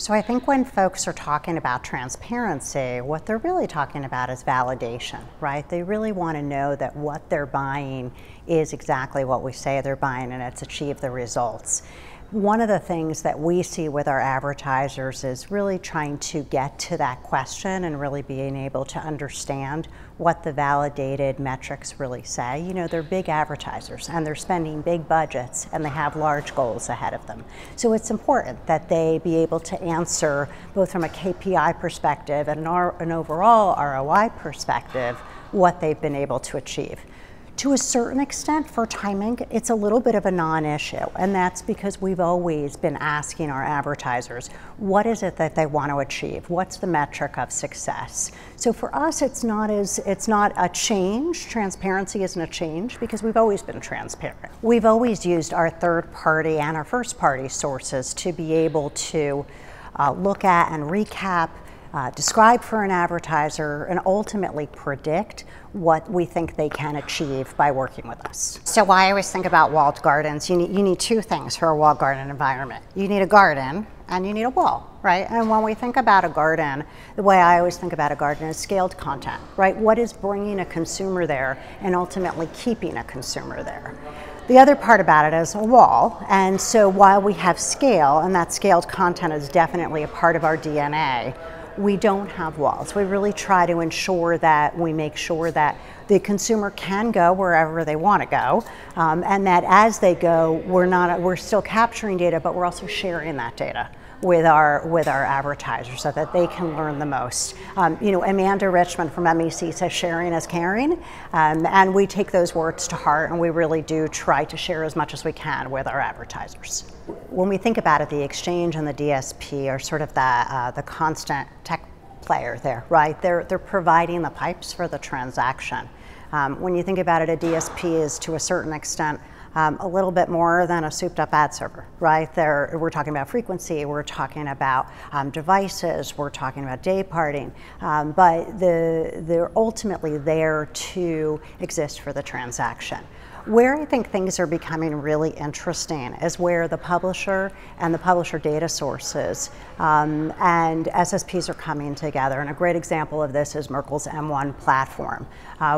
So I think when folks are talking about transparency, what they're really talking about is validation, right? They really want to know that what they're buying is exactly what we say they're buying and it's achieved the results. One of the things that we see with our advertisers is really trying to get to that question and really being able to understand what the validated metrics really say. You know, they're big advertisers and they're spending big budgets and they have large goals ahead of them. So it's important that they be able to answer both from a KPI perspective and an overall ROI perspective what they've been able to achieve. To a certain extent, for timing, it's a little bit of a non-issue, and that's because we've always been asking our advertisers, what is it that they want to achieve? What's the metric of success? So for us, it's not a change. Transparency isn't a change because we've always been transparent. We've always used our third-party and our first-party sources to be able to look at and recap, describe for an advertiser, and ultimately predict what we think they can achieve by working with us. So I always think about walled gardens. You need two things for a walled garden environment. You need a garden and you need a wall, right? And when we think about a garden, the way I always think about a garden is scaled content, right? What is bringing a consumer there and ultimately keeping a consumer there? The other part about it is a wall, and so while we have scale, and that scaled content is definitely a part of our DNA, we don't have walls. We really try to ensure that we make sure that the consumer can go wherever they want to go, and that as they go, we're still capturing data, but we're also sharing that data with our advertisers so that they can learn the most. You know, Amanda Richmond from MEC says sharing is caring, and we take those words to heart, and we really do try to share as much as we can with our advertisers. When we think about it, the exchange and the DSP are sort of the constant tech player there, right? They're providing the pipes for the transaction. When you think about it, a DSP is to a certain extent a little bit more than a souped up ad server, right? We're talking about frequency, we're talking about devices, we're talking about day parting, but they're ultimately there to exist for the transaction. Where I think things are becoming really interesting is where the publisher and the publisher data sources and SSPs are coming together. And a great example of this is Merkle's M1 platform,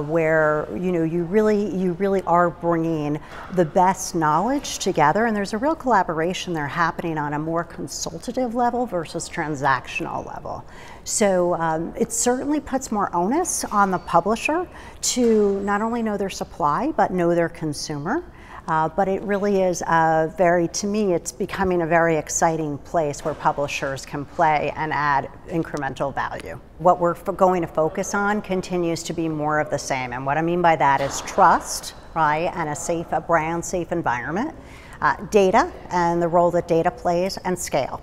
where you really are bringing the best knowledge together, and there's a real collaboration there happening on a more consultative level versus transactional level. So it certainly puts more onus on the publisher to not only know their supply, but know their consumer. But it really is to me, it's becoming a very exciting place where publishers can play and add incremental value. What we're going to focus on continues to be more of the same. And what I mean by that is trust, right? And a brand safe environment, data and the role that data plays, and scale.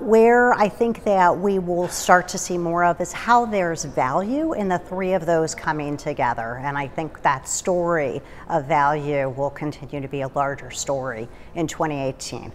Where I think that we will start to see more of is how there's value in the three of those coming together. And I think that story of value will continue to be a larger story in 2018.